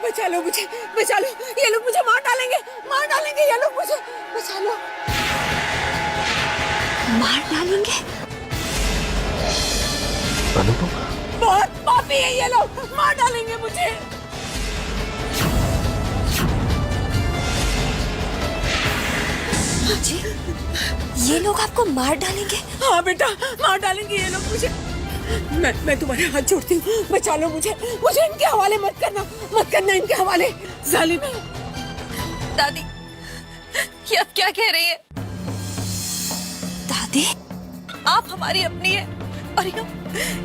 बचा लो मुझे, बचा लो, ये लोग मुझे मार डालेंगे ये लोग मुझे, बचा लो। मार डालेंगे? अनुपमा, बहुत पापी है ये लोग, मार डालेंगे मुझे। जी, ये लोग आपको मार डालेंगे? हाँ बेटा, मार डालेंगे ये लोग मुझे। मैं तुम्हारे हाथ जोड़ती हूँ, बचा लो मुझे, मुझे इनके हवाले मत करना इनके हवाले, जालिम है। दादी, ये आप क्या कह रही हैं? दादी, आप हमारी अपनी है और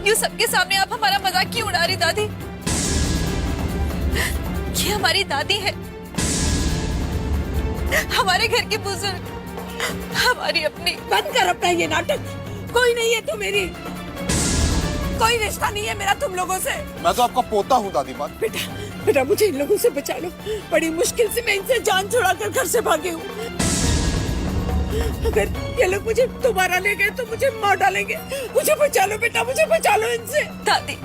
यूं सबके सामने आप हमारा मजाक क्यों उड़ा रही दादी? ये हमारी दादी है, हमारे घर की बुजुर्ग, हमारी अपनी। बंद कर अपना ये नाटक, कोई नहीं है तू मेरी, कोई रिश्ता नहीं है मेरा तुम लोगों से। मैं तो आपका पोता हूँ दादी माँ। बेटा मुझे इन लोगों से बचा लो, बड़ी मुश्किल से मैं इनसे जान छुड़ा कर घर से भागी हूँ। अगर ये लोग मुझे दोबारा ले गए तो मुझे मार डालेंगे, मुझे बचा लो बेटा, मुझे बचा लो इनसे। दादी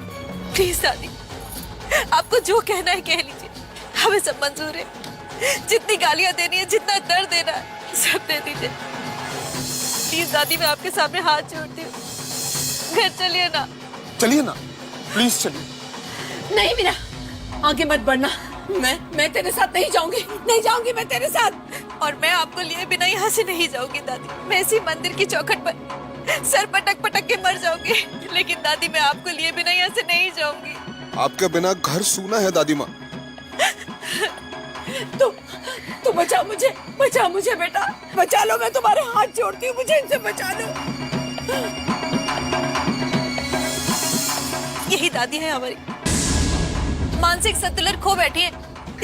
प्लीज दादी, आपको जो कहना है कह लीजिए, हमें सब मंजूर है। जितनी गालियां देनी है, जितना दर्द देना है, सब दे दीजिए। प्लीज दादी, मैं आपके सामने हाथ जोड़ती हूँ, घर चलिए ना। चलिए ना, प्लीज चलिए। नहीं मीरा, आगे मत बढ़ना, मैं तेरे साथ नहीं जाऊंगी मैं तेरे साथ। और मैं आपको लिए बिना यहाँ से नहीं जाऊंगी दादी। मैं इसी मंदिर की चौखट पर सर पटक पटक के मर जाऊंगी, लेकिन दादी मैं आपको लिए बिना यहाँ से नहीं जाऊंगी। आपके बिना घर सूना है दादी माँ। तू बचा मुझे बेटा, बचा लो, मैं तुम्हारे हाथ जोड़ती हूँ, मुझे इनसे बचा लो। यही दादी है हमारी, मानसिक संतुलन खो बैठी है,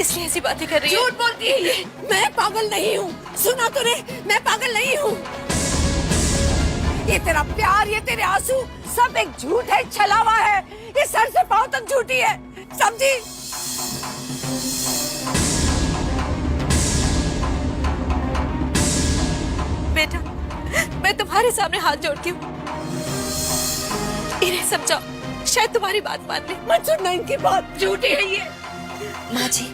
इसलिए ऐसी बातें कर रही है। झूठ बोलती है ये, मैं पागल नहीं हूँ, सुना तूने, मैं पागल नहीं हूँ। ये तेरा प्यार, ये तेरे आंसू सब एक झूठ है, छलावा है, ये सर से पांव तक झूठी है, समझी? बेटा, मैं तुम्हारे सामने हाथ जोड़ती हूँ, इन्हें समझाओ, शायद तुम्हारी बात मान ले। मत सुनना इनकी बात, झूठी है ये। माँ जी,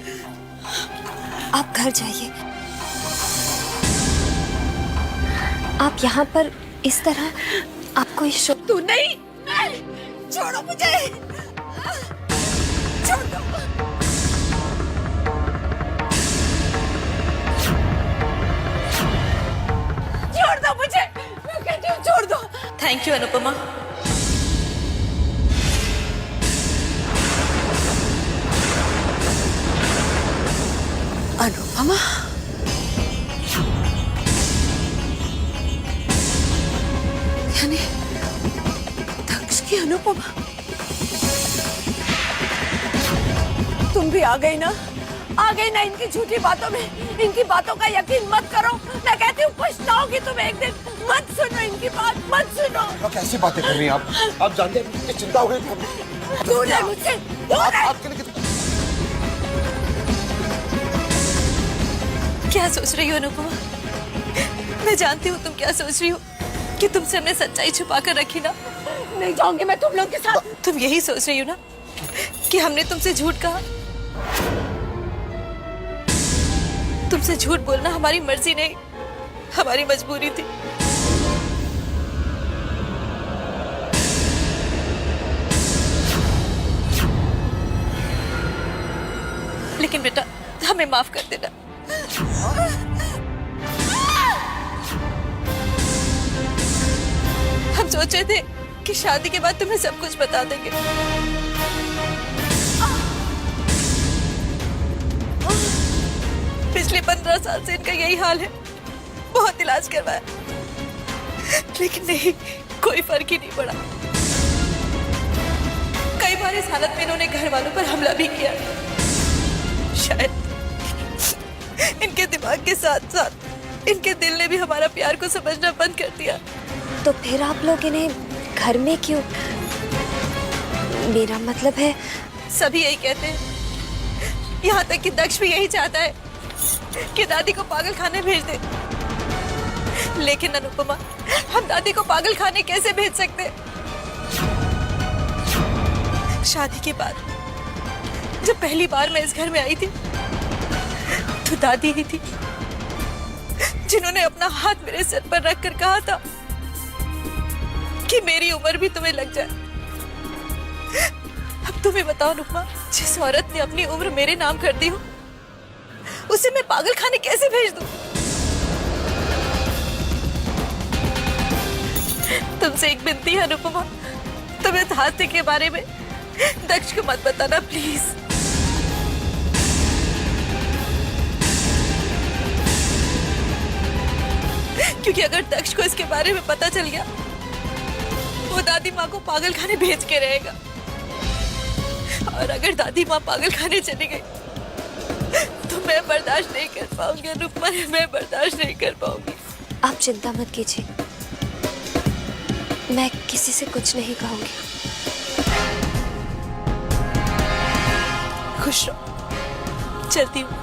आप घर जाइए। आप यहाँ पर इस तरह आपको इस तू नहीं, छोड़ो मुझे, छोड़ दो। छोड़ दो मुझे, मैं कहती हूँ छोड़ दो। Thank you Anupama. अनुपमा, यानी दक्ष की अनुपमा, तुम भी आ गई ना इनकी झूठी बातों में। इनकी बातों का यकीन मत करो, मैं कहती हूँ पछताओगी तुम एक दिन। मत सुनो इनकी बात, मत सुनो। कैसी बातें कर रही हैं आप जानते हैं कितनी चिंता हो गई थी। दूर है मुझसे, दूर है। आपके लिए क्या सोच रही हो अनुपमा? मैं जानती हूँ तुम क्या सोच रही हो, कि तुमसे हमने सच्चाई छुपा कर रखी ना। नहीं जाऊंगी मैं तुम लोग के साथ। तुम यही सोच रही हो ना कि हमने तुमसे झूठ कहा? तुमसे झूठ बोलना हमारी मर्जी नहीं, हमारी मजबूरी थी। लेकिन बेटा हमें माफ कर देना। हम सोचे थे कि शादी के बाद तुम्हें सब कुछ बता देंगे, पिछले 15 साल से इनका यही हाल है। बहुत इलाज करवाया, लेकिन नहीं, कोई फर्क ही नहीं पड़ा। कई बार इस हालत में इन्होंने घर वालों पर हमला भी किया। शायद इनके दिमाग के साथ साथ इनके दिल ने भी हमारा प्यार को समझना बंद कर दिया। तो फिर आप लोग इन्हें घर में क्यों? मेरा मतलब है, सभी यही कहते हैं, यहाँ तक कि दक्ष भी यही चाहता है कि दादी को पागल खाने भेज दे। लेकिन अनुपमा, हम दादी को पागल खाने कैसे भेज सकते? शादी के बाद जब पहली बार मैं इस घर में आई थी तो दादी ही थी जिन्होंने अपना हाथ मेरे सिर पर रखकर कहा था कि मेरी उम्र भी तुम्हें लग जाए। अब तुम्हें बताओ नुकमा, जिस औरत ने अपनी उम्र मेरे नाम कर दी हो उसे मैं पागल खाने कैसे भेज दूं? तुमसे एक विनती है अनुपमा, तुम इस हादसे के बारे में दक्ष को मत बताना प्लीज। क्योंकि अगर दक्ष को इसके बारे में पता चल गया वो दादी माँ को पागल खाने भेज के रहेगा, और अगर दादी माँ पागल खाने चली गई तो मैं बर्दाश्त नहीं कर पाऊंगी अनुपमा, मैं बर्दाश्त नहीं कर पाऊंगी। आप चिंता मत कीजिए, मैं किसी से कुछ नहीं कहूंगी। खुश रहो, चलती हूँ।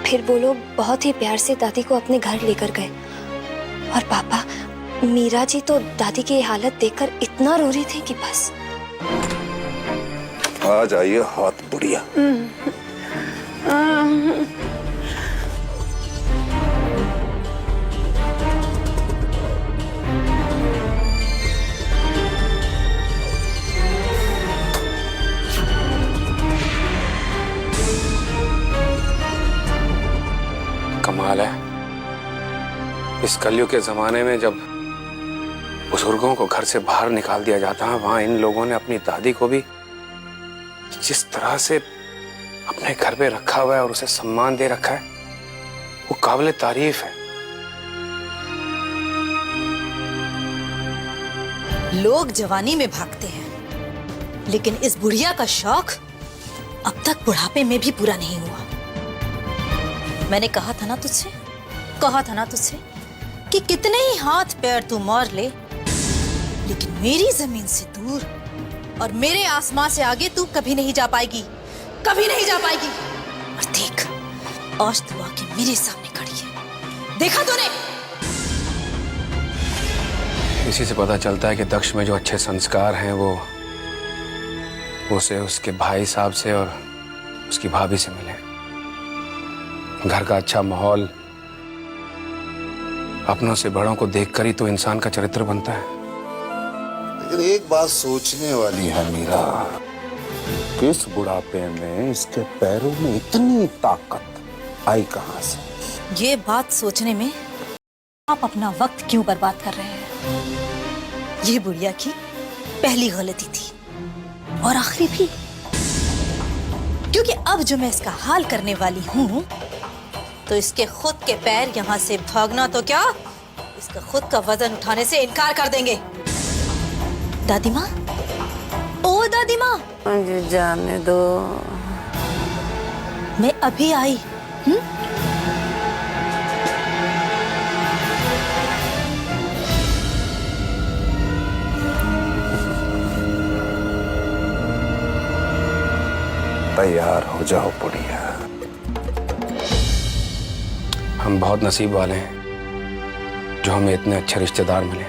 फिर वो लोग बहुत ही प्यार से दादी को अपने घर लेकर गए, और पापा, मीरा जी तो दादी की हालत देखकर इतना रो रही थी कि बस। आ जाइए हाथ बुढ़िया। कमाल है, इस कलयुग के जमाने में जब बुजुर्गों को घर से बाहर निकाल दिया जाता है, वहां इन लोगों ने अपनी दादी को भी जिस तरह से अपने घर पे रखा हुआ है और उसे सम्मान दे रखा है, वो काबिले तारीफ है। लोग जवानी में भागते हैं, लेकिन इस बुढ़िया का शौक अब तक बुढ़ापे में भी पूरा नहीं हुआ। मैंने कहा था ना तुझसे कि कितने ही हाथ पैर तू मार ले, लेकिन मेरी जमीन से दूर और मेरे आसमां से आगे तू कभी नहीं जा पाएगी, कभी नहीं जा पाएगी। और देख, आज तू आके मेरे सामने खड़ी है, देखा तूने? इसी से पता चलता है कि दक्ष में जो अच्छे संस्कार हैं वो उसे उसके भाई साहब से और उसकी भाभी से मिले। घर का अच्छा माहौल, अपनों से बड़ों को देखकर ही तो इंसान का चरित्र बनता है। लेकिन एक बात सोचने वाली है मीरा, किस बुढ़ापे में इसके पैरों में इतनी ताकत आई कहां से? ये बात सोचने में आप अपना वक्त क्यों बर्बाद कर रहे हैं? ये बुढ़िया की पहली गलती थी और आखिरी भी, क्योंकि अब जो मैं इसका हाल करने वाली हूं तो इसके खुद के पैर यहाँ से भागना तो क्या, इसका खुद का वजन उठाने से इनकार कर देंगे। दादी माँ, ओ दादी माँ, मुझे जाने दो। मैं अभी आई। तैयार हो जाओ बुढ़िया। हम बहुत नसीब वाले हैं जो हमें इतने अच्छे रिश्तेदार मिले।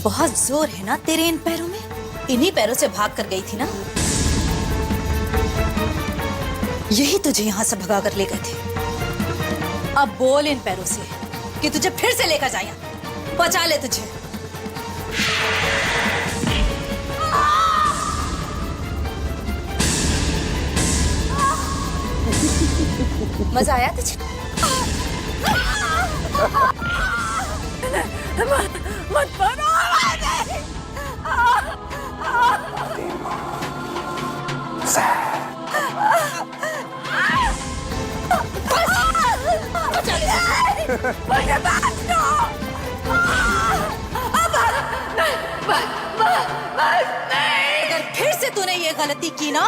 बहुत जोर है ना तेरे इन पैरों में, इन्हीं पैरों से भाग कर गई थी ना, यही तुझे यहां से भगा कर ले गए थे। अब बोल इन पैरों से कि तुझे फिर से लेकर जाए, बचा ले तुझे। मजा आया तुझे? मत मारो। मुझे बात दो। अगर फिर से तूने ये गलती की ना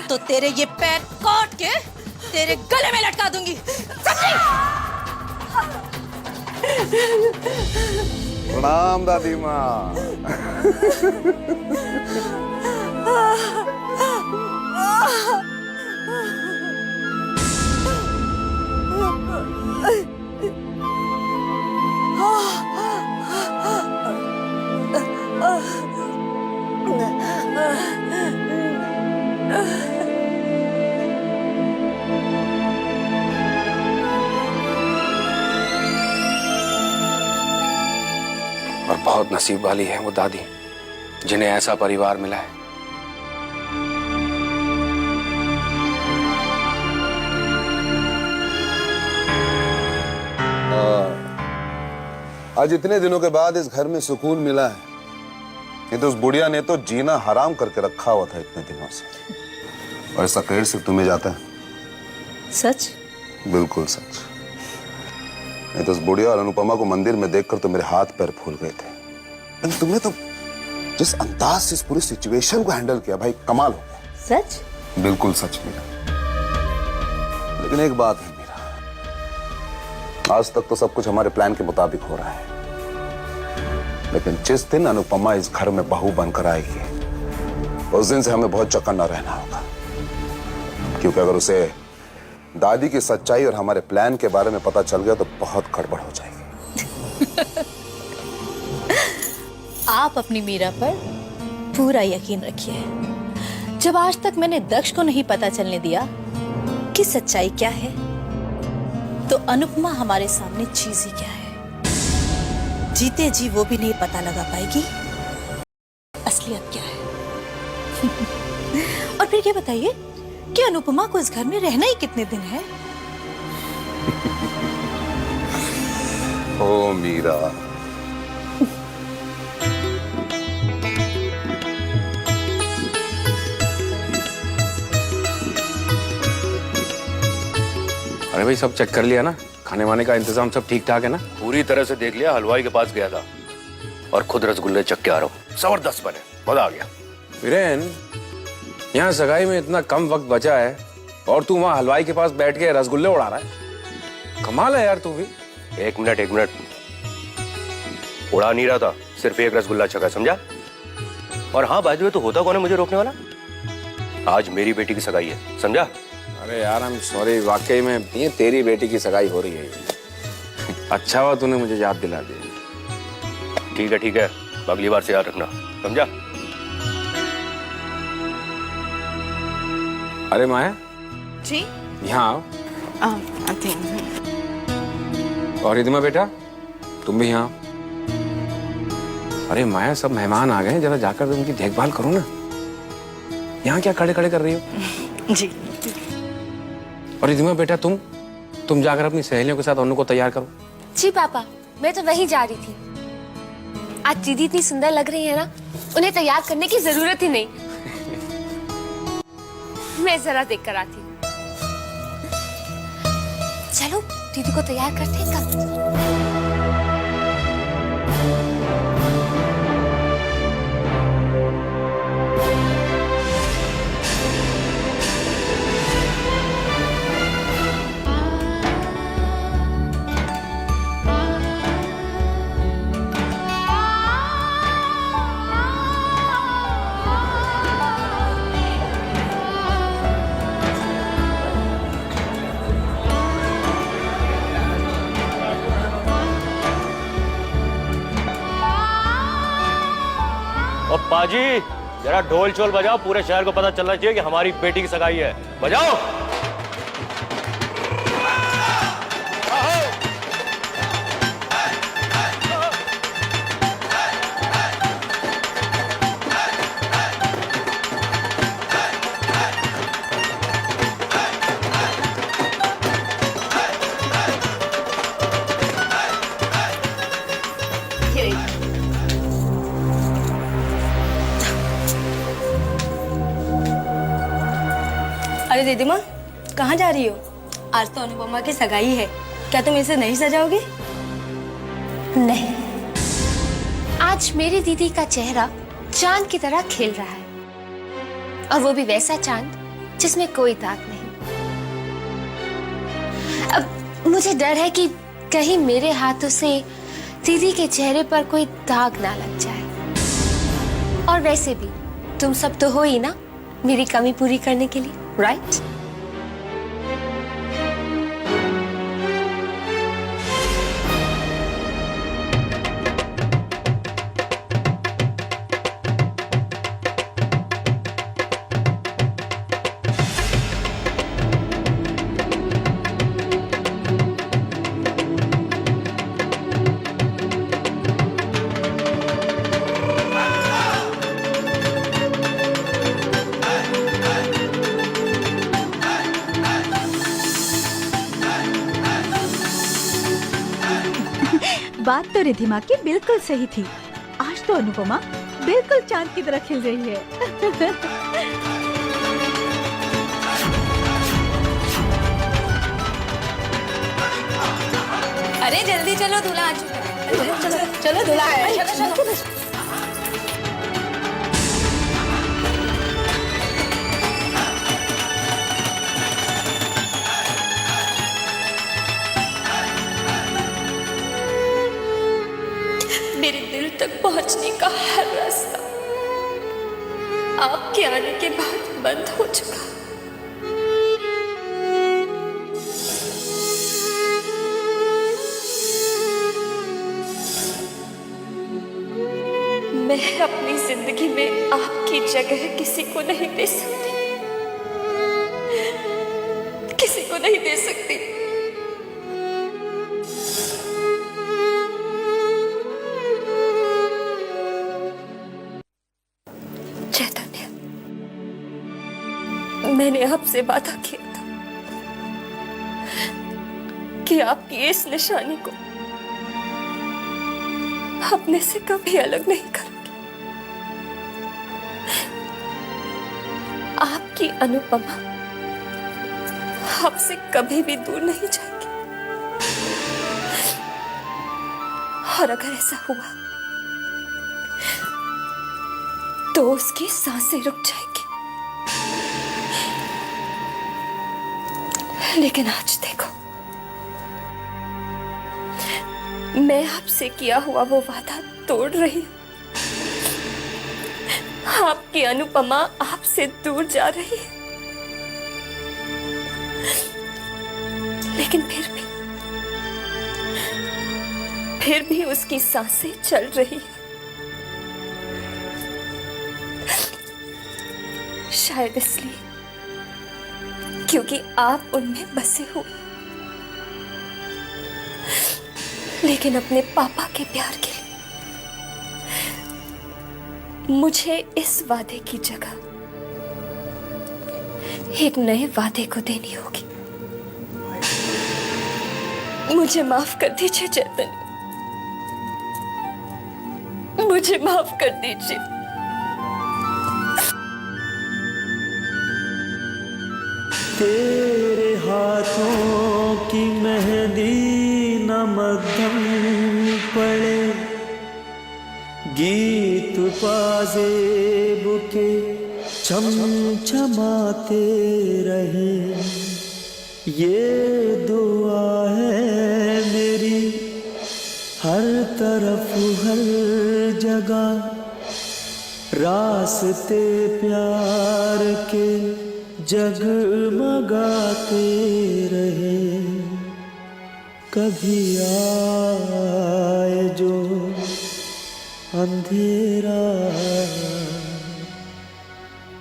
तो तेरे ये पैर काट के तेरे गले में लटका दूंगी, समझी? प्रणाम दादी माँ। और बहुत नसीब वाली है वो दादी जिन्हें ऐसा परिवार मिला है। आज इतने दिनों के बाद इस घर में सुकून मिला है। नहीं तो उस बुढ़िया ने तो जीना हराम करके रखा हुआ था इतने दिनों से। और इसका क्रेडिट सिर्फ तुम्हें जाता है। सच? बिल्कुल सच। नहीं तो उस बुढ़िया और अनुपमा को मंदिर में देखकर तो मेरे हाथ पैर फूल गए थे। लेकिन तुमने तो जिस अंदाज से इस पूरी सिचुएशन को हैंडल किया भाई, कमाल हो गया। सच? बिल्कुल सच मीरा। लेकिन एक बात है मीरा, आज तक तो सब कुछ हमारे प्लान के मुताबिक हो रहा है, लेकिन जिस दिन अनुपमा इस घर में बहू बनकर आएगी उस दिन से हमें बहुत चौकन्ना रहना होगा। क्योंकि अगर उसे दादी की सच्चाई और हमारे प्लान के बारे में पता चल गया तो बहुत गड़बड़ हो जाएगी। आप अपनी मीरा पर पूरा यकीन रखिए। जब आज तक मैंने दक्ष को नहीं पता चलने दिया कि सच्चाई क्या है, तो अनुपमा हमारे सामने चीज ही क्या है। जीते जी वो भी नहीं पता लगा पाएगी असलियत क्या है। और फिर ये बताइए कि अनुपमा को इस घर में रहना ही कितने दिन है? ओ मीरा, अरे भाई सब चेक कर लिया ना? खाने वाने का इंतजाम सब ठीक ठाक है ना? पूरी तरह से देख लिया। हलवाई के पास गया था और खुद रसगुल्ले चख के आ रहा हूँ। जबरदस्त बने, मजा आ गया। वीरेन, यहाँ सगाई में इतना कम वक्त बचा है और तू वहाँ हलवाई के पास बैठ के रसगुल्ले उड़ा रहा है। कमाल है यार तू भी। एक मिनट, उड़ा नहीं रहा था, सिर्फ एक रसगुल्ला चखा, समझा? और हाँ, बाय द वे, तो होता कौन है मुझे रोकने वाला? आज मेरी बेटी की सगाई है, समझा? अरे यार आई एम सॉरी, वाकई में ये तेरी बेटी की सगाई हो रही है। अच्छा हुआ तूने मुझे याद दिला दिया। ठीक है, अगली बार से याद रखना, समझा? अरे माया जी यहाँ आओ। और रिद्धिमा बेटा तुम भी यहाँ आओ। अरे माया, सब मेहमान आ गए हैं, जरा जाकर उनकी देखभाल करो ना। यहाँ क्या खड़े खड़े कर रही हो? जी। और रिद्धिमा बेटा तुम जाकर अपनी सहेलियों के साथ उनको तैयार करो। जी पापा, मैं तो वहीं जा रही थी। आज दीदी इतनी सुंदर लग रही है ना, उन्हें तैयार करने की जरूरत ही नहीं। मैं जरा देख कर आती हूँ। चलो दीदी को तैयार करते हैं कब। और पाजी, जरा ढोल चोल बजाओ, पूरे शहर को पता चलना चाहिए कि हमारी बेटी की सगाई है। बजाओ। अरे दीदी माँ, कहाँ जा रही हो? आज तो अनुपमा की सगाई है, क्या तुम इसे नहीं सजाओगी? नहीं, आज मेरी दीदी का चेहरा चांद की तरह खिल रहा है, और वो भी वैसा चांद जिसमें कोई दाग नहीं। अब मुझे डर है कि कहीं मेरे हाथों से दीदी के चेहरे पर कोई दाग ना लग जाए। और वैसे भी तुम सब तो हो ही ना मेरी कमी पूरी करने के लिए, राइट? बात तो रिधिमा की बिल्कुल सही थी। आज तो अनुपमा बिल्कुल चांद की तरह खिल रही है। अरे जल्दी चलो, दूल्हा आ चुका है। चलो चलो दूल्हा आया। चलो चलो। मेरे दिल तक पहुंचने का हर रास्ता आपके आने के बाद बंद हो चुका। मैं अपनी जिंदगी में आपकी जगह किसी को नहीं दे सकती, किसी को नहीं दे सकती। चैतन्य, मैंने आपसे वादा किया था कि आपकी इस निशानी को अपने से कभी अलग नहीं करूंगी। आपकी अनुपमा आपसे कभी भी दूर नहीं जाएगी। और अगर ऐसा हुआ तो उसकी सांसें रुक जाएगी। लेकिन आज देखो, मैं आपसे किया हुआ वो वादा तोड़ रही हूं। आपकी अनुपमा आपसे दूर जा रही है, लेकिन फिर भी उसकी सांसें चल रही है। शायद इसलिए क्योंकि आप उनमें बसे हुए। लेकिन अपने पापा के प्यार के लिए मुझे इस वादे की जगह एक नए वादे को देनी होगी। मुझे माफ कर दीजिए चैतन्य, मुझे माफ कर दीजिए। तेरे हाथों की मेहंदी न मध्यम पड़े, गीत पाजेब के चमचमाते रहे। ये दुआ है मेरी हर तरफ हर जगह, रास्ते प्यार के जगमगाते रहे। कभी आए जो अंधेरा,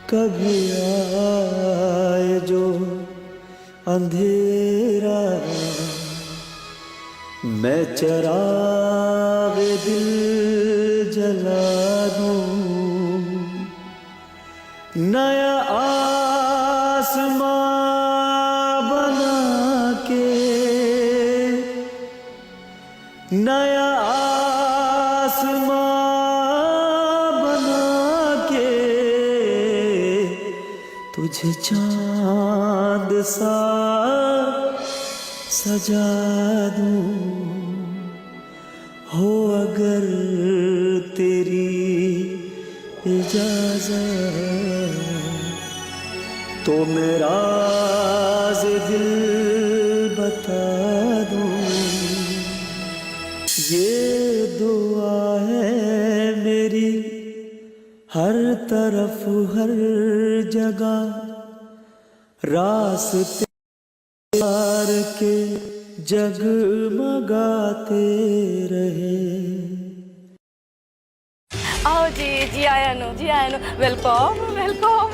कभी आए जो अंधेरा, मैं चराग दिल जला दूं। नया आसमां बना के, नया आसमां बना के तुझे चांद सा सजा दूं। हो अगर तेरी इजाजत तो मेरा राज़ दिल बता दूं। ये हर तरफ हर जगह रास्ते प्यार के जगमगाते रहे। आओ जी, जी आया नो, वेलकम वेलकम।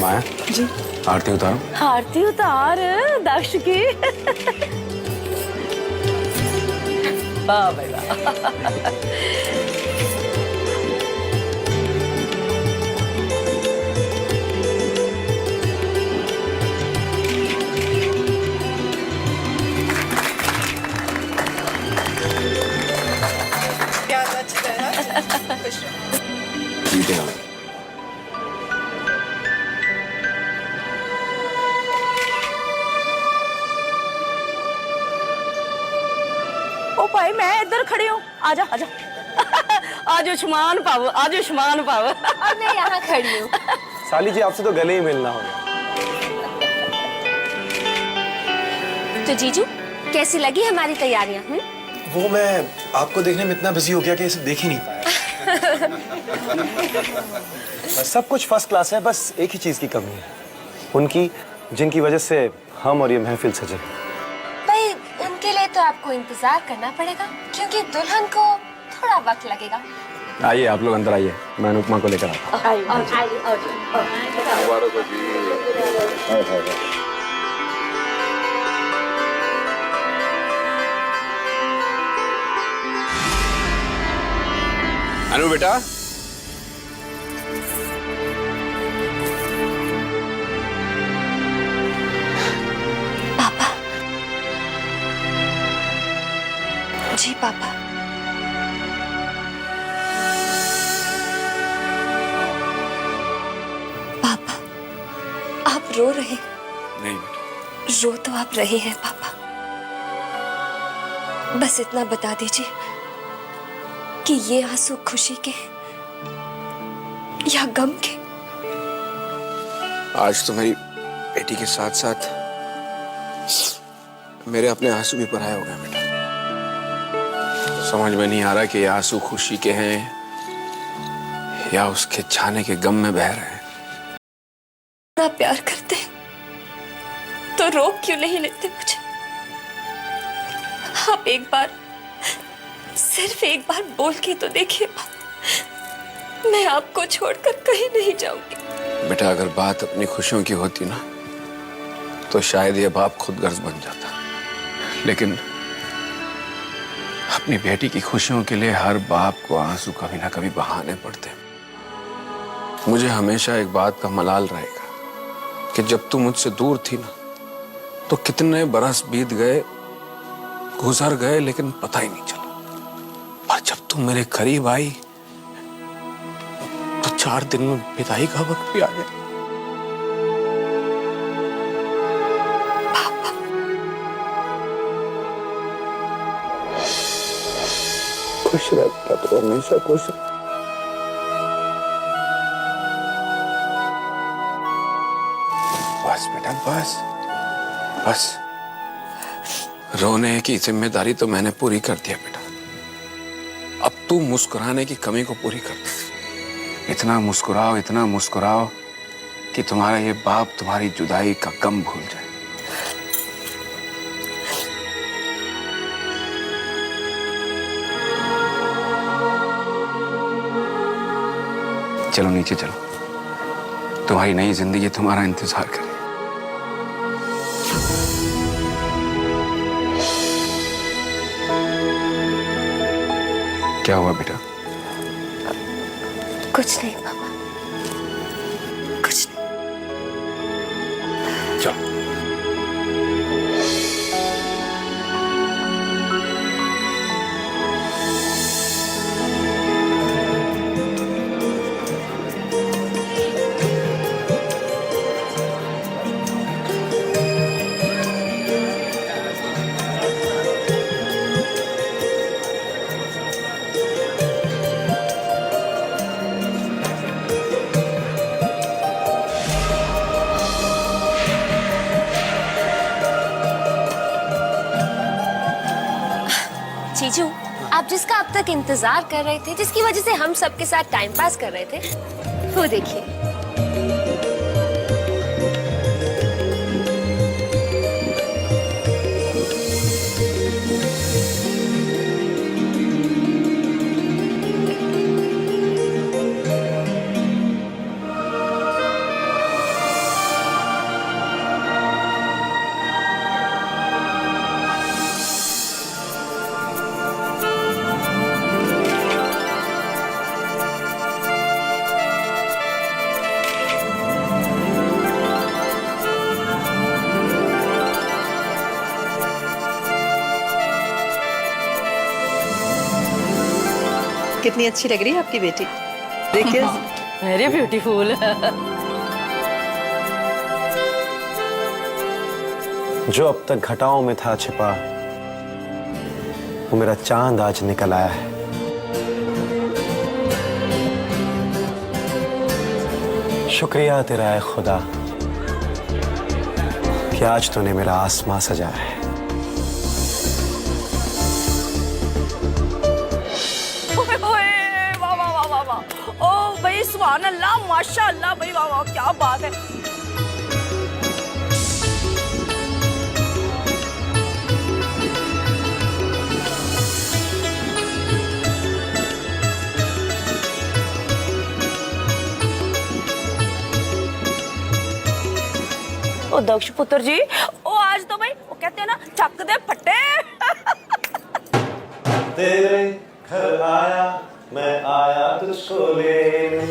माया जी आरती उतारो। आरती उतार दक्ष की। वाह भाई वाह। जीते हो। ओ भाई मैं इधर खड़ी हूँ, आजा आजा। आजो शुमान पाव, आजो शुमान पाव। और मैं यहाँ खड़ी हूँ। साली जी आपसे तो गले ही मिलना होगा। तो जीजू कैसी लगी हमारी तैयारियां? वो मैं आपको देखने में इतना बिजी हो गया कि इसे देख ही नहीं पाया। सब कुछ फर्स्ट क्लास है, बस एक ही चीज की कमी है, उनकी, जिनकी वजह से हम और ये महफिल सजे। भाई उनके लिए तो आपको इंतजार करना पड़ेगा, क्योंकि दुल्हन को थोड़ा वक्त लगेगा। आइए आप लोग अंदर आइए, मैं अनुपमा को लेकर आता हूँ। अनु बेटा, पापा। जी पापा। पापा आप रो रहे? नहीं बेटा। रो तो आप रहे हैं पापा। बस इतना बता दीजिए कि ये आंसू खुशी के या गम के? आज तो मेरी बेटी के साथ साथ मेरे अपने आंसू भी पराये हो गए बेटा। समझ में नहीं आ रहा कि ये आंसू खुशी के हैं या उसके जाने के गम में बह रहे हैं। इतना प्यार करते हैं तो रोक क्यों नहीं लेते मुझे? आप एक बार, सिर्फ एक बार बोल के तो देखिए पापा, मैं आपको छोड़कर कहीं नहीं जाऊंगी। बेटा अगर बात अपनी खुशियों की होती ना तो शायद ये बाप खुद गर्ज बन जाता, लेकिन अपनी बेटी की खुशियों के लिए हर बाप को आंसू कभी ना कभी बहाने पड़ते। मुझे हमेशा एक बात का मलाल रहेगा कि जब तू मुझसे दूर थी ना तो कितने बरस बीत गए, गुजर गए, लेकिन पता ही नहीं चला। और जब तू मेरे करीब आई तो 4 दिन में विदाई का वक्त भी आ गया। खुश रहता तो हमेशा खुश। बस बेटा बस बस, रोने की जिम्मेदारी तो मैंने पूरी कर दिया बेटा। अब तू मुस्कुराने की कमी को पूरी कर दे। इतना मुस्कुराओ कि तुम्हारा ये बाप तुम्हारी जुदाई का गम भूल जाए। चलो नीचे चलो, तुम्हारी नई जिंदगी तुम्हारा इंतजार करे। क्या हुआ बेटा? कुछ नहीं पापा, कुछ नहीं। चलो जीजू आप जिसका अब तक इंतजार कर रहे थे, जिसकी वजह से हम सबके साथ टाइम पास कर रहे थे, वो देखिए। कितनी अच्छी लग रही है आपकी बेटी, देखिए। Very beautiful. जो अब तक घटाओं में था छिपा, वो मेरा चांद आज निकल आया है। शुक्रिया तेरा है खुदा कि आज तूने मेरा आसमां सजाया है। ओ भाई सुभान अल्लाह, माशाअल्लाह भाई, वाह वाह, क्या बात है। ओ दक्ष पुत्र जी, ओ आज तो भाई वो कहते हैं ना, चक दे फट्टे। तेरे घर आया, मैं आया तुझको लेने।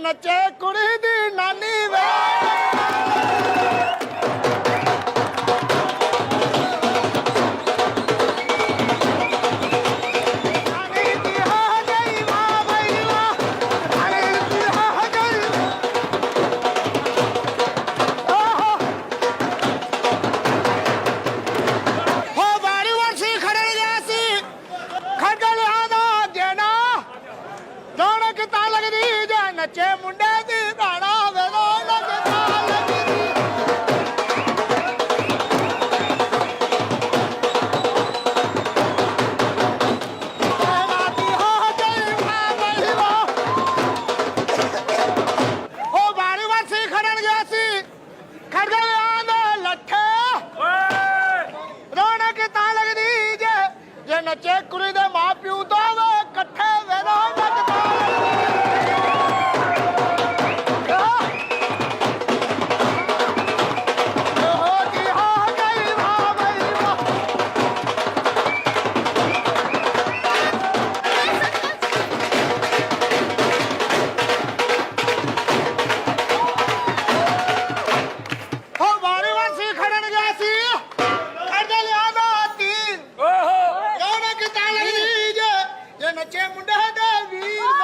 नचे कुड़ी दी नानी वे। नचे मुंडे दी गाना वेलो लगता लगी राती हो गई मामलवा ओ बारी वर्षी खड़न गया सी खड़ गए आंदा लट्ठे रौनक ता लगदी जे नचे कुड़ी दे मां प्यू तो वे इकट्ठे वेलो लगता नचे मुंडे दे वीर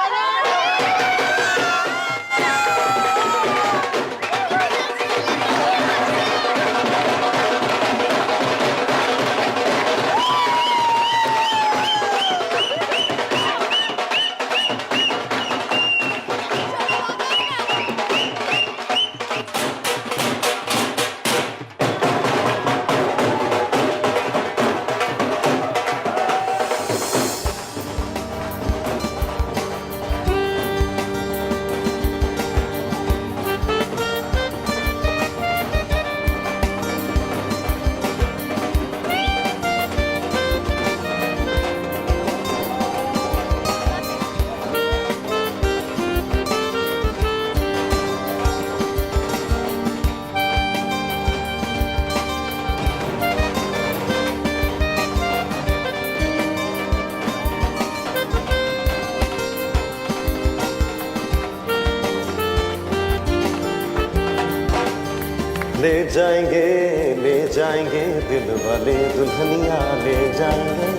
ले जाएंगे दिल वाले दुल्हनिया ले जाएंगे।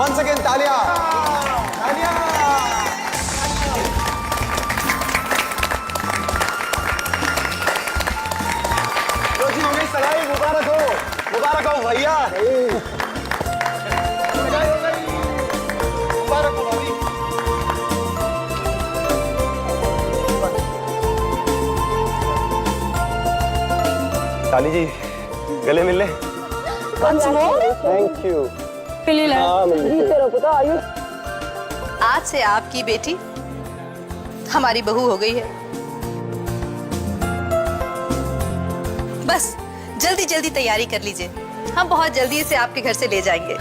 Once again, तालियां! तालियां! लो जी, हो गई सगाई, मुबारक हो भैया। मुबारक हो भाभी। ताली जी, गले मिल ले। Thank you. आज से आपकी बेटी हमारी बहू हो गई है। बस जल्दी जल्दी तैयारी कर लीजिए, हम बहुत जल्दी इसे आपके घर से ले जाएंगे।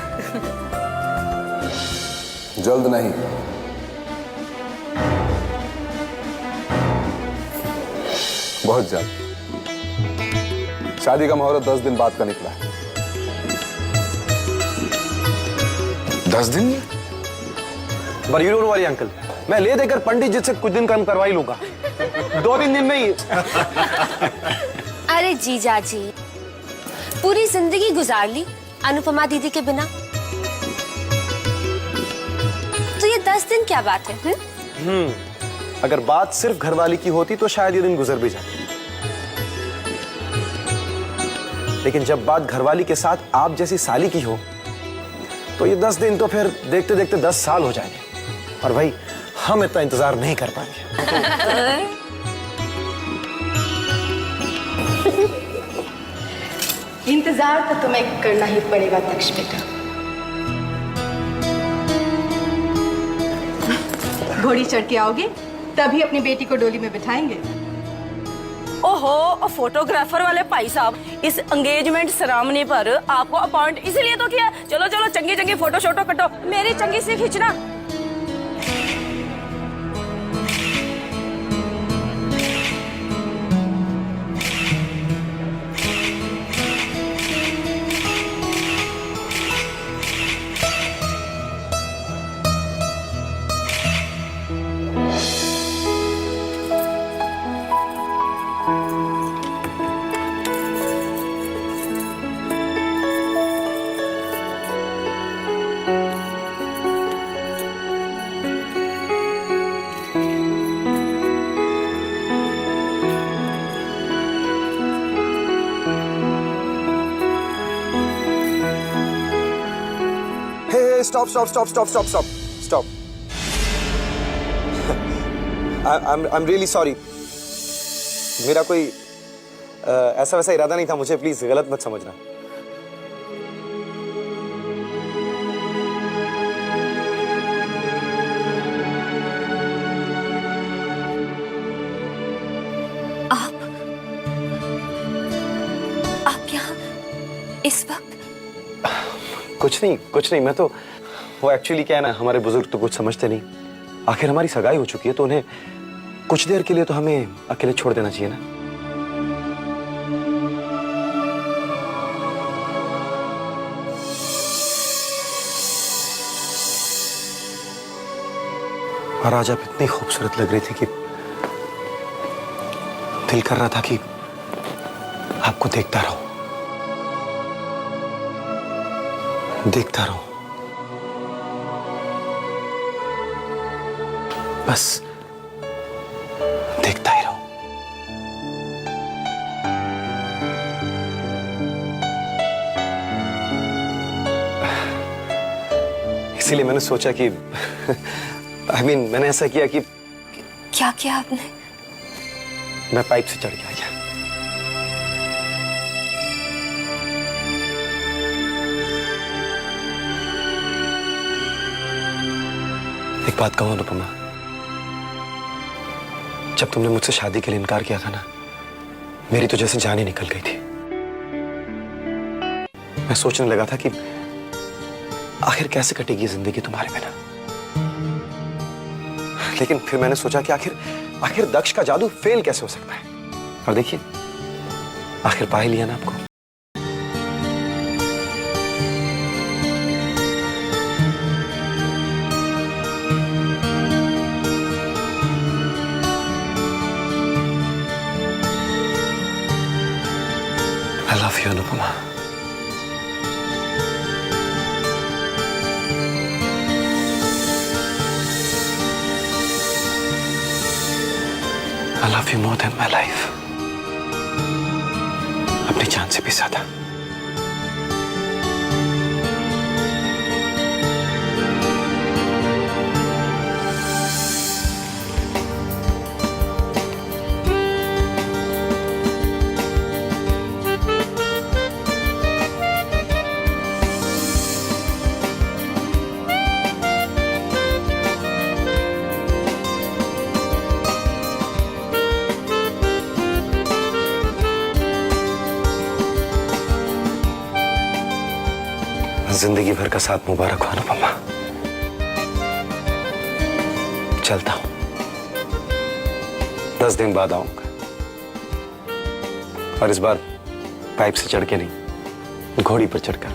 जल्द नहीं, बहुत जल्द। शादी का मुहूर्त 10 दिन बाद का निकला है। 10 दिन? But you don't worry, uncle, मैं ले देकर पंडित जी से कुछ दिन कम करवा ही लूंगा। 2-3 दिन में ही। अरे जीजा जी, पूरी जिंदगी गुजार ली अनुपमा दीदी के बिना, तो ये 10 दिन क्या बात है? अगर बात सिर्फ घरवाली की होती तो शायद ये दिन गुजर भी जाते, लेकिन जब बात घरवाली के साथ आप जैसी साली की हो तो ये 10 दिन तो फिर देखते देखते 10 साल हो जाएंगे, और भाई हम इतना इंतजार नहीं कर पाएंगे। इंतजार तो तुम्हें करना ही पड़ेगा दक्ष बेटा। घोड़ी चढ़ के आओगे तभी अपनी बेटी को डोली में बिठाएंगे। ओहो, फोटोग्राफर वाले भाई साहब, इस एंगेजमेंट सेरेमनी पर आपको अपॉइंट इसलिए तो किया। चलो चलो, चंगी चंगी फोटो शोटो कटो, मेरी चंगी से खींचना। stop, stop, stop, stop, stop, stop, stop. I'm really sorry. मेरा कोई ऐसा वैसा इरादा नहीं था, मुझे प्लीज गलत मत समझना। आप यहाँ इस वक्त? कुछ नहीं, मैं तो वो एक्चुअली क्या है ना, हमारे बुजुर्ग तो कुछ समझते नहीं। आखिर हमारी सगाई हो चुकी है तो उन्हें कुछ देर के लिए तो हमें अकेले छोड़ देना चाहिए ना। और आज आप इतनी खूबसूरत लग रही थी कि दिल कर रहा था कि आपको देखता रहूं, देखता रहूं, बस देखता ही रहूं। इसीलिए मैंने सोचा कि मैंने ऐसा किया कि क्या किया आपने? मैं पाइप से चढ़ गया। एक बात कहूं अनुपमा, जब तुमने मुझसे शादी के लिए इनकार किया था ना, मेरी तो जैसे जान ही निकल गई थी। मैं सोचने लगा था कि आखिर कैसे कटेगी जिंदगी तुम्हारे बिना। लेकिन फिर मैंने सोचा कि आखिर दक्ष का जादू फेल कैसे हो सकता है। और देखिए, आखिर पा ही लिया ना आपको। I love you, Anupama. I love you more than my life. अपनी जान से भी ज्यादा। जिंदगी भर का साथ मुबारक हो अनुपमा। चलता हूं, 10 दिन बाद आऊंगा, और इस बार पाइप से चढ़ के नहीं, घोड़ी पर चढ़कर।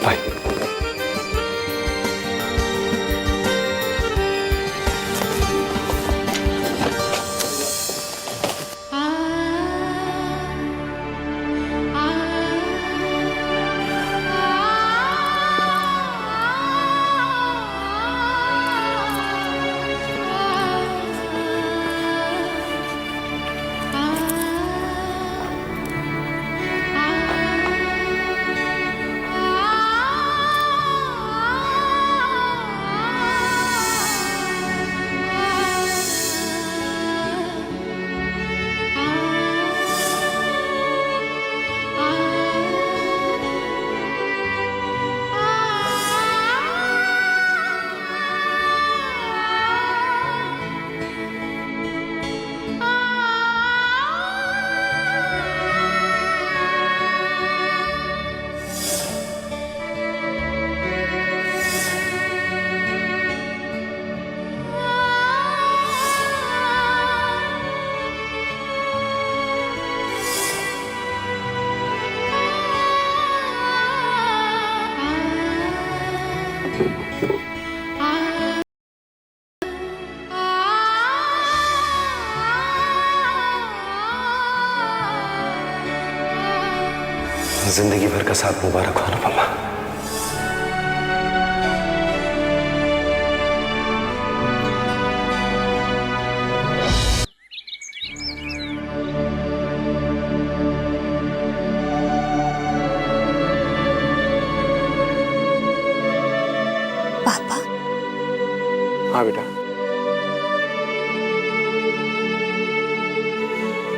बाय। जिंदगी भर का साथ मुबारक हो अनुपमा।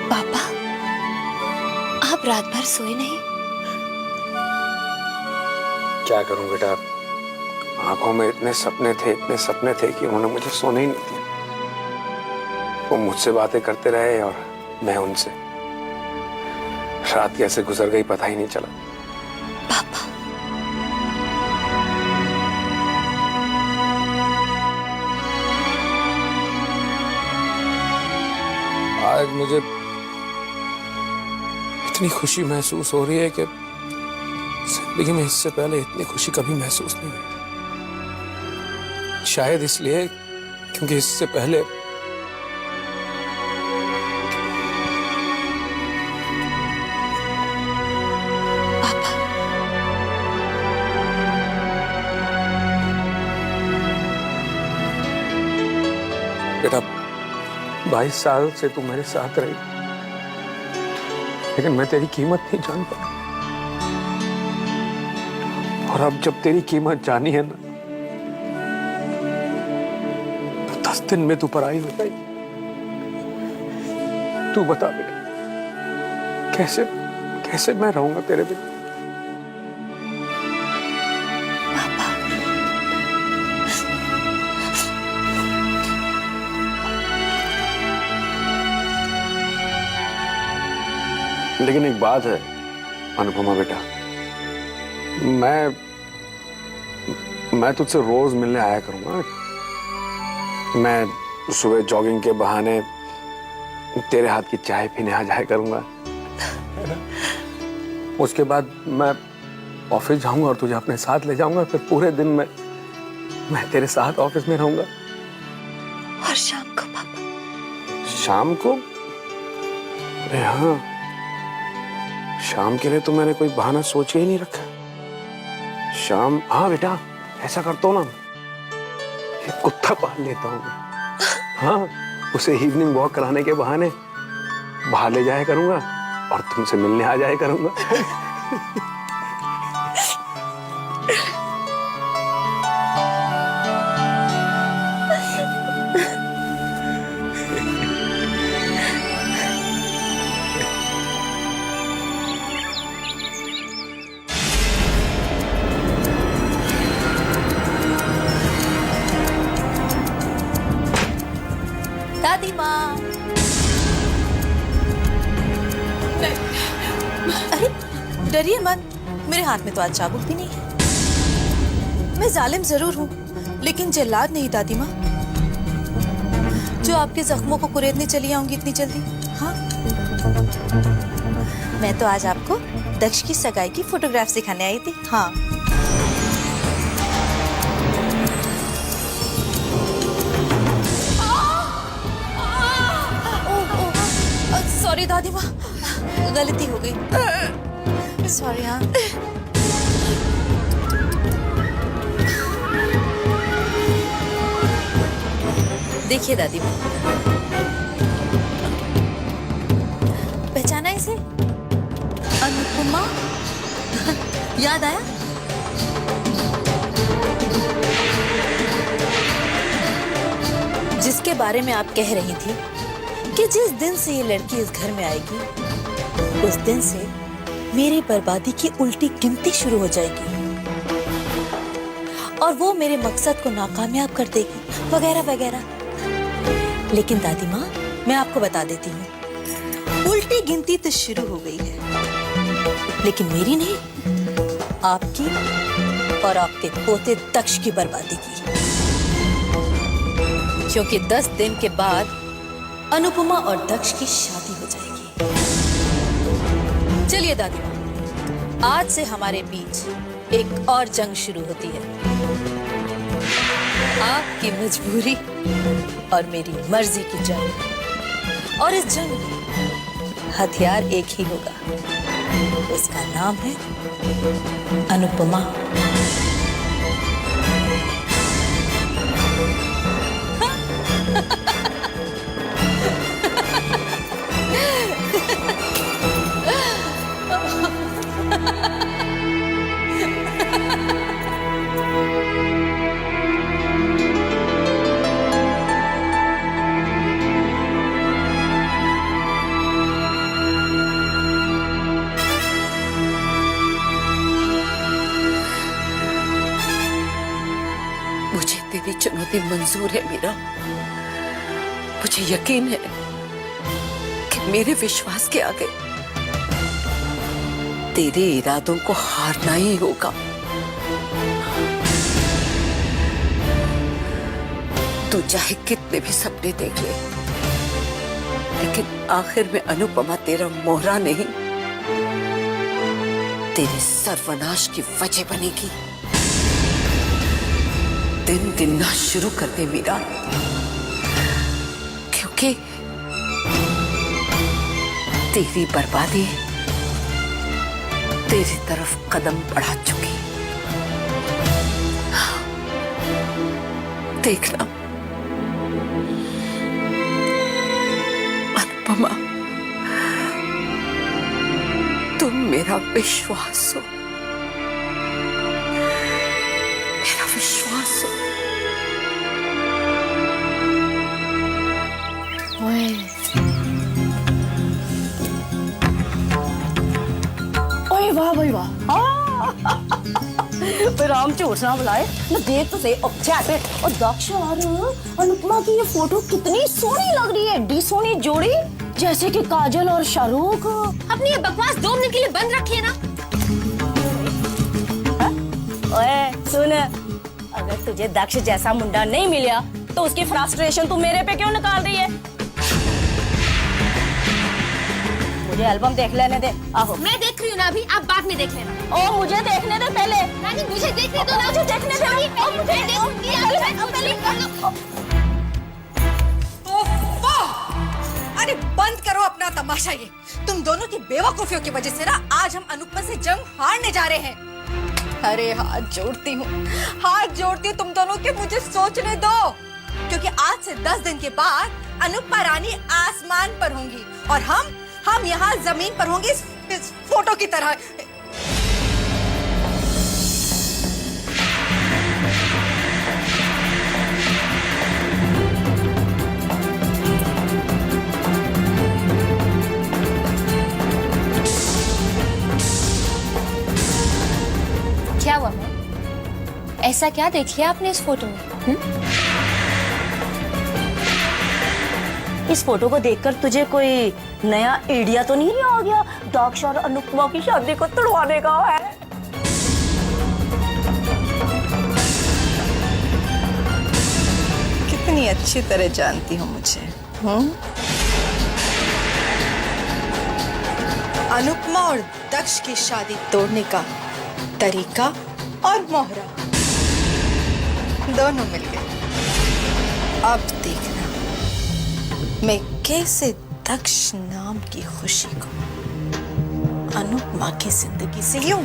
पापा, आप रात भर सोए नहीं? क्या करूं बेटा, आंखों में इतने सपने थे कि उन्होंने मुझे सोने ही नहीं दिया। वो मुझसे बातें करते रहे और मैं उनसे। रात कैसे गुजर गई पता ही नहीं चला। पापा, आज मुझे इतनी खुशी महसूस हो रही है कि जिंदगी में इससे पहले इतनी खुशी कभी महसूस नहीं हुई। शायद इसलिए क्योंकि इससे पहले बेटा 22 साल से तू मेरे साथ रही, लेकिन मैं तेरी कीमत नहीं जान पाया। और अब जब तेरी कीमत जानी है ना, तो 10 दिन में तू पराई हो गई। तू बता बेटा, कैसे मैं रहूंगा तेरे बिना? लेकिन एक बात है अनुपमा बेटा, मैं तुझसे रोज मिलने आया करूंगा। मैं सुबह जॉगिंग के बहाने तेरे हाथ की चाय पीने आ जाया करूंगा। उसके बाद मैं ऑफिस जाऊंगा और तुझे अपने साथ ले जाऊंगा। फिर पूरे दिन मैं तेरे साथ ऑफिस में रहूंगा। और शाम को पापा? शाम को? अरे हाँ, शाम के लिए तो मैंने कोई बहाना सोच ही नहीं रखा। शाम, हाँ बेटा, ऐसा करता हूँ ना, एक कुत्ता पाल लेता हूँ। हाँ, उसे इवनिंग वॉक कराने के बहाने बाहर ले जाया करूंगा और तुमसे मिलने आ जाया करूंगा। दादी माँ। अरे डरिए मत, मेरे हाथ में तो आज चाबुक भी नहीं है। मैं जालिम जरूर हूँ, लेकिन जल्लाद नहीं दादी माँ, जो आपके जख्मों को कुरेदने चली आऊंगी इतनी जल्दी। हाँ, मैं तो आज आपको दक्ष की सगाई की फोटोग्राफ दिखाने आई थी। हाँ, सॉरी दादी माँ, गलती हो गई। सॉरी। हाँ, देखिए दादी माँ, पहचाना इसे? अनुपमा। याद आया? जिसके बारे में आप कह रही थी कि जिस दिन से ये लड़की इस घर में आएगी, उस दिन से मेरी बर्बादी की उल्टी गिनती शुरू हो जाएगी और वो मेरे मकसद को नाकामयाब कर देगी, वगैरह वगैरह। लेकिन दादी माँ, मैं आपको बता देती हूँ, उल्टी गिनती तो शुरू हो गई है, लेकिन मेरी नहीं, आपकी और आपके पोते दक्ष की बर्बादी की। क्योंकि 10 दिन के बाद अनुपमा और दक्ष की शादी हो जाएगी। चलिए दादी माँ, आज से हमारे बीच एक और जंग शुरू होती है। आपकी मजबूरी और मेरी मर्जी की जंग। और इस जंग में हथियार एक ही होगा, उसका नाम है अनुपमा। चुनौती मंजूर है मीरा। मुझे यकीन है कि मेरे विश्वास के आगे तेरे इरादों को हारना ही होगा। तू चाहे कितने भी सपने देख ले, लेकिन आखिर में अनुपमा तेरा मोहरा नहीं, तेरे सर्वनाश की वजह बनेगी। दिन गिनना शुरू कर दे मीरा, क्योंकि तेरी बर्बादी तेरी तरफ कदम बढ़ा चुकी। देखना अनुपमा, तुम मेरा विश्वास हो, मेरा विश्वास हो। ओए वाह भाई वाह, राम झूठ ना बुलाए, मैं देख तो सही। अच्छा पे और दक्ष और अनुपमा की ये फोटो कितनी सोहनी लग रही है, डी सोहनी जोड़ी, जैसे कि काजल और शाहरुख। अपनी ये बकवास 2 मिनट के लिए बंद रखिए ना। ओए सुन, अगर तुझे दक्ष जैसा मुंडा नहीं मिला तो उसकी फ्रस्ट्रेशन तू मेरे पे क्यों निकाल रही है? मुझे एल्बम देख लेने दे। आहो, मैं देख रही हूँ ना अभी, आप बाद में देख लेना। ओ मुझे देखने दे पहले। नानी मुझे देखने दो ना। मुझे देखने दे। ओ मुझे देखूंगी, पहले कर लो। अरे बंद करो अपना तमाशा। ये तुम दोनों की बेवकूफियों की वजह से ना आज हम अनुपमा से जंग हारने जा रहे हैं। अरे हाथ जोड़ती हूँ तुम दोनों के, मुझे सोचने दो, क्योंकि आज से 10 दिन के बाद अनुपमा रानी आसमान पर होंगी और हम यहाँ जमीन पर होंगे इस फोटो की तरह। क्या हुआ मैम? ऐसा क्या देख लिया आपने इस फोटो में? इस फोटो को देखकर तुझे कोई नया आइडिया तो नहीं आ गया दक्ष और अनुपमा की शादी को तोड़वाने का है? कितनी अच्छी तरह जानती हो मुझे। अनुपमा और दक्ष की शादी तोड़ने का तरीका और मोहरा दोनों मिल गए। अब देखना मैं कैसे दक्ष नाम की खुशी को अनुपमा की जिंदगी से यूं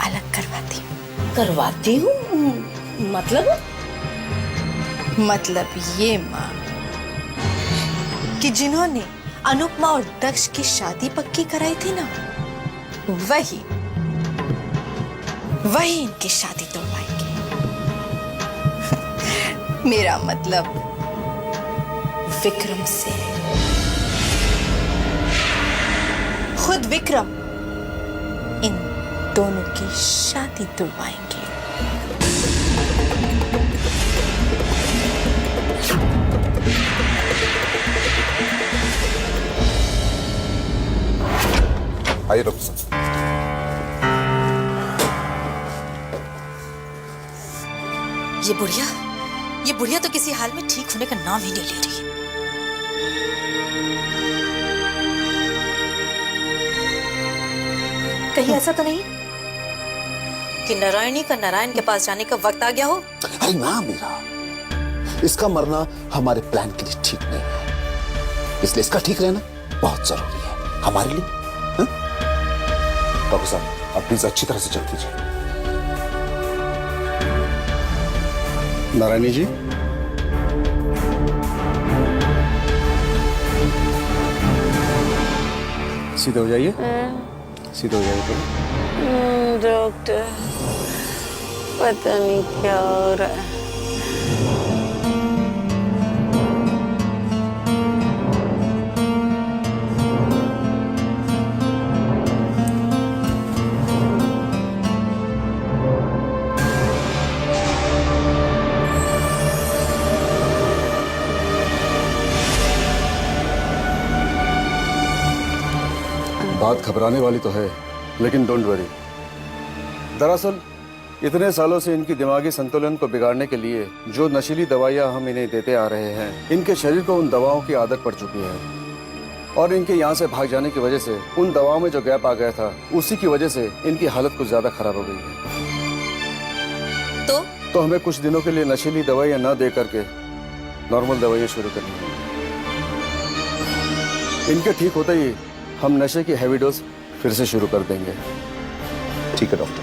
अलग करवाती हूँ। मतलब ये माँ कि जिन्होंने अनुपमा और दक्ष की शादी पक्की कराई थी ना, वही इनकी शादी तोड़वाएंगे। मेरा मतलब विक्रम से। खुद विक्रम इन दोनों की शादी तोड़वाएंगे। आइए डॉक्टर साहब। ये बुढ़िया तो किसी हाल में ठीक होने का नाम ही नहीं ले रही। कहीं ऐसा तो नहीं कि नारायणी का नारायण के पास जाने का वक्त आ गया हो? अरे ना मीरा, इसका मरना हमारे प्लान के लिए ठीक नहीं है, इसलिए इसका ठीक रहना बहुत जरूरी है हमारे लिए। डॉक्टर साहब आप प्लीज अच्छी तरह से चेक कीजिए। नारायणी जी, सीधे हो जाइए, सीधे हो जाइए। डॉक्टर पता नहीं क्या हो रहा है। बात घबराने वाली तो है, लेकिन डोंट वरी। दरअसल इतने सालों से इनकी दिमागी संतुलन को बिगाड़ने के लिए जो नशीली दवाइयाँ हम इन्हें देते आ रहे हैं, इनके शरीर को उन दवाओं की आदत पड़ चुकी है और इनके यहाँ से भाग जाने की वजह से उन दवाओं में जो गैप आ गया था, उसी की वजह से इनकी हालत कुछ ज्यादा खराब हो गई है। तो हमें कुछ दिनों के लिए नशीली दवाइयाँ न दे करके नॉर्मल दवाइयाँ शुरू करनी है। इनके ठीक होते ही हम नशे की हैवी डोज फिर से शुरू कर देंगे। ठीक है doctor,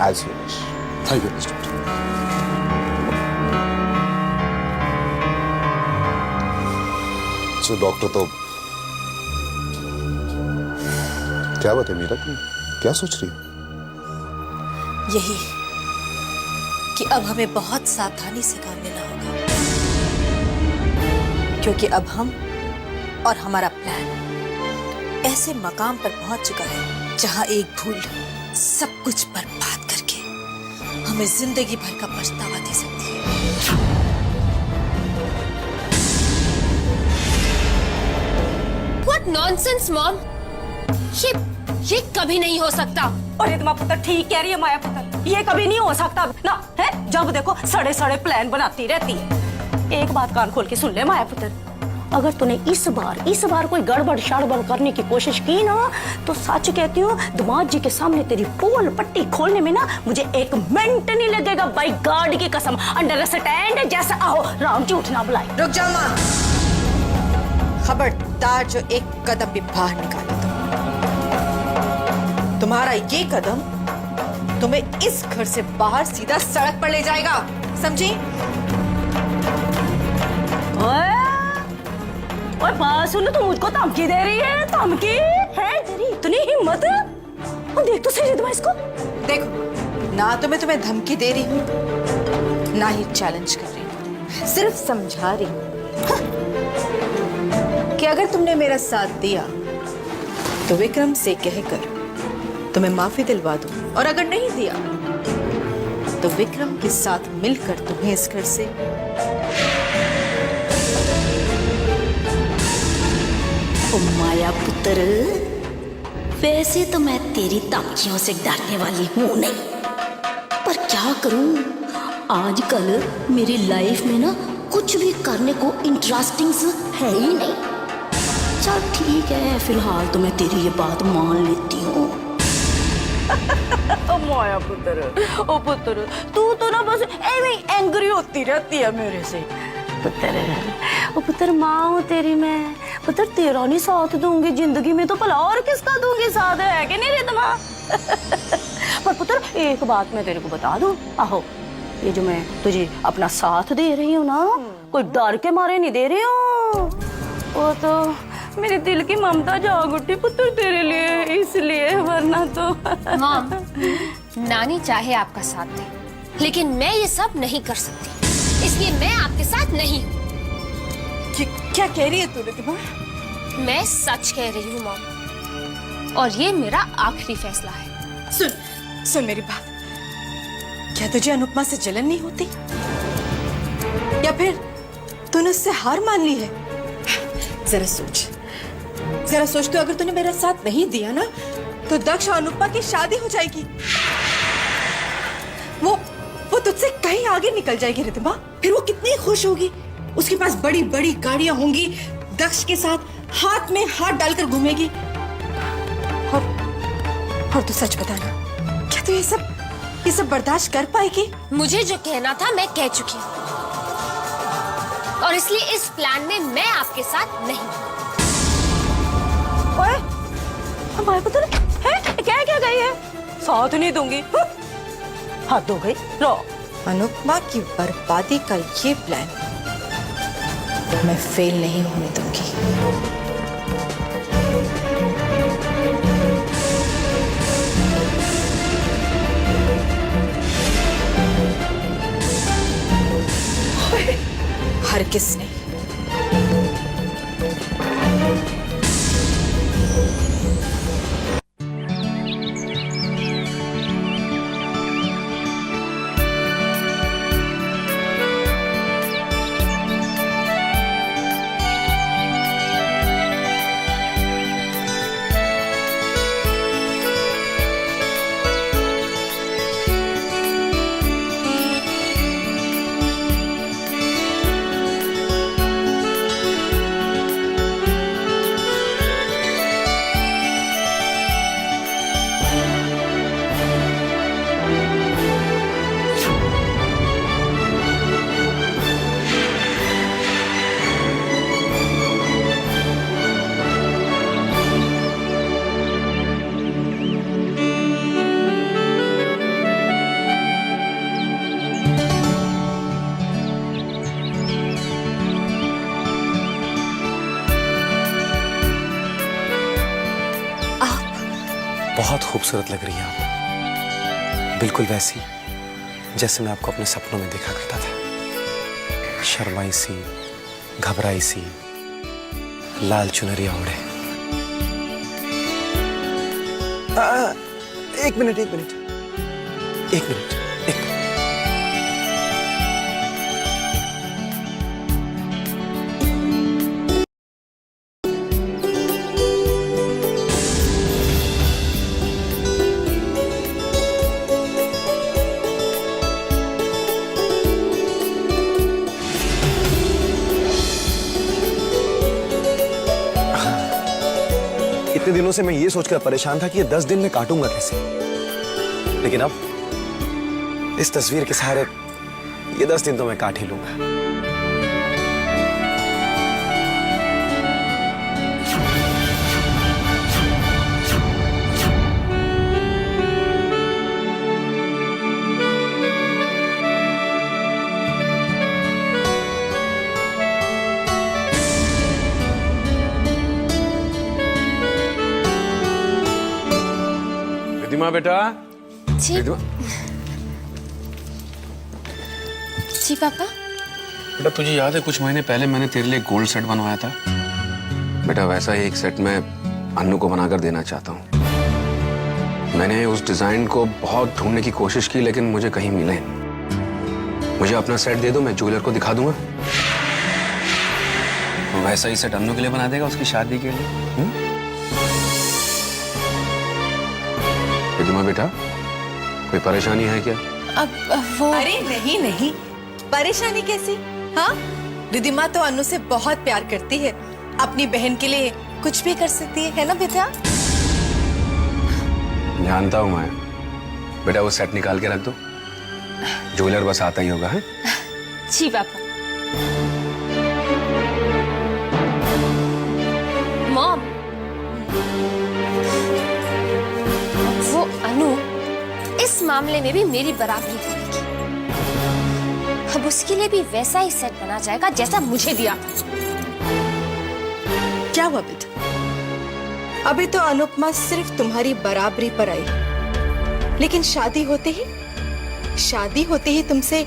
as you wish. Thank you doctor. तो डॉक्टर, तो क्या बात है मीरा, तुम क्या सोच रही हो? यही कि अब हमें बहुत सावधानी से काम लेना होगा, क्योंकि अब हम और हमारा प्लान ऐसे मकाम पर पहुंच चुका है जहां एक भूल सब कुछ बर्बाद करके हमें जिंदगी भर का पछतावा दे सकती है। What nonsense, mom! ये कभी नहीं हो सकता। और रिदमा पुत्र ठीक कह रही है माया पुत्र, ये कभी नहीं हो सकता ना है। जब देखो सड़े सड़े प्लान बनाती रहती है। एक बात कान खोल के सुन ले माया पुत्र, अगर तूने इस बार कोई गड़बड़ शाड़बड़ करने की कोशिश की ना, तो सच कहती हूँ दामाद जी के सामने तेरी पोल पट्टी खोलने में ना मुझे 1 मिनट नहीं लगेगा। बाई गॉड की कसम, अंडरस्टैंड? जैसा आओ राम झूठ ना बुलाए। रुक जाओ माँ, खबरदार जो एक कदम भी बाहर निकाले तुम्हारा ये कदम तुम्हें इस घर से बाहर सीधा सड़क पर ले जाएगा, समझी? ओए बात सुन, तू मुझको धमकी दे रही है? धमकी है तेरी इतनी हिम्मत? और देख तो सही रिदमा इसको। देखो ना, तो मैं तुम्हें धमकी दे रही हूँ ना ही चैलेंज कर रही हूँ, सिर्फ समझा रही हूँ कि अगर तुमने मेरा साथ दिया तो विक्रम से कहकर तुम्हें माफी दिलवा दूं, और अगर नहीं दिया तो विक्रम के साथ मिलकर तुम्हें इस घर से माया पुत्र, वैसे तो मैं तेरी धमकियों से डरने वाली हूं नहीं, पर क्या करूं, आजकल मेरी लाइफ में ना कुछ भी करने को इंटरेस्टिंग है ही नहीं। चल ठीक है, फिलहाल तो मैं तेरी ये बात मान लेती हूँ। ओ माया पुत्र, ओ पुत्र, तू तो ना बस ऐਵੇਂ एंग्री होती रहती है मेरे से। पुत्र, ओ पुत्र, माँ हूँ तेरी मैं। पुत्र तेरा नहीं साथ दूंगी जिंदगी में तो भला और किसका दूंगी साथ, है कि नहीं रिदमा? पर पुत्र एक बात मैं तेरे को बता दूं, आहो ये जो मैं तुझे अपना साथ दे रही हूँ ना, कोई डर के मारे नहीं दे रही हूँ, वो तो मेरे दिल की ममता जाग उठी पुत्र तेरे लिए, इसलिए, वरना तो। मॉम, नानी चाहे आपका साथ दे, लेकिन मैं ये सब नहीं कर सकती, इसलिए मैं आपके साथ नहीं हूँ। क्या कह रही है तू रिदमा? मैं सच कह रही हूँ मॉम, और ये मेरा आखिरी फैसला है। सुन मेरी बात, क्या तुझे अनुपमा से जलन नहीं होती, या फिर तूने उससे हार मान ली है? जरा सोच तो, अगर तूने मेरा साथ नहीं दिया ना, तो दक्ष और अनुपमा की शादी हो जाएगी, वो तुझसे कहीं आगे निकल जाएगी रिदमा। फिर वो कितनी खुश होगी, उसके पास बड़ी बड़ी गाड़ियां होंगी, दक्ष के साथ हाथ में हाथ डालकर घूमेगी। और तू सच बताना, क्या तू ये सब बर्दाश्त कर पाएगी? मुझे जो कहना था मैं कह चुकी हूँ, और इसलिए इस प्लान में मैं आपके साथ नहीं हूँ। ओए, हमारे पुत्र है क्या गई है? साथ नहीं दूंगी, हाथ हो गई। लो, अनुपमा की बर्बादी का ये प्लान मैं फेल नहीं होने दूंगी। हर किसने बहुत खूबसूरत लग रही हैं आप, बिल्कुल वैसी जैसे मैं आपको अपने सपनों में देखा करता था। शर्माई सी, घबराई सी, लाल चुनरिया ओढ़े। एक मिनट। इतने दिनों से मैं ये सोचकर परेशान था कि ये 10 दिन में काटूंगा कैसे, लेकिन अब इस तस्वीर के सहारे ये 10 दिन तो मैं काट ही लूंगा। रिद्धिमा बेटा। जी जी पापा। बेटा तुझे याद है कुछ महीने पहले मैंने तेरे लिए गोल्ड सेट बनवाया था? बेटा वैसा ही एक सेट मैं अन्नू को बनाकर देना चाहता हूँ। मैंने उस डिजाइन को बहुत ढूंढने की कोशिश की लेकिन मुझे कहीं मिले नहीं। मुझे अपना सेट दे दो, मैं ज्वेलर को दिखा दूंगा। वैसा ही सेट अन्नू के लिए बना देगा उसकी शादी के लिए। रिद्धिमा बेटा कोई परेशानी है क्या? अब वो अरे नहीं, परेशानी कैसी? हाँ, रिद्धिमा तो अनु से बहुत प्यार करती है, अपनी बहन के लिए कुछ भी कर सकती है ना बेटा? जानता हूँ मैं। बेटा वो सेट निकाल के रख दो, ज्वेलर बस आता ही होगा। है जी पापा। मॉम, वो अनु इस मामले में भी मेरी बराबरी करेगी। अब उसके लिए भी वैसा ही सेट बना जाएगा जैसा मुझे दिया। क्या हुआ बेटा? अभी तो अनुपमा सिर्फ तुम्हारी बराबरी पर आई, लेकिन शादी होते ही तुमसे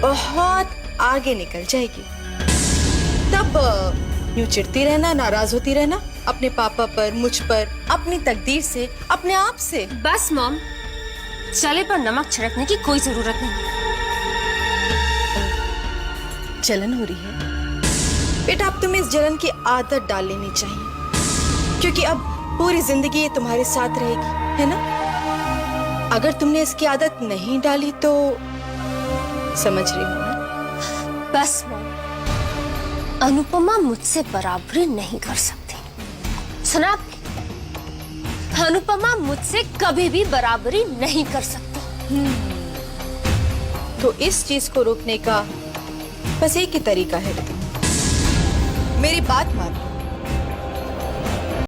बहुत आगे निकल जाएगी। तब यूं चिढ़ती रहना, नाराज होती रहना अपने पापा पर, मुझ पर, अपनी तकदीर से, अपने आप से। बस मॉम, चले पर नमक छिड़कने की कोई जरूरत नहीं। जलन हो रही है बेटा, अब तुम्हें इस जलन की आदत डाल लेनी चाहिए, क्योंकि अब पूरी जिंदगी ये तुम्हारे साथ रहेगी, है ना? अगर तुमने इसकी आदत नहीं डाली तो समझ रही हो ना? बस मॉम, अनुपमा मुझसे बराबरी नहीं कर सकती। सुना आपने? अनुपमा मुझसे कभी भी बराबरी नहीं कर सकती। तो इस चीज को रोकने का बस एक ही तरीका है, मेरी बात मानो।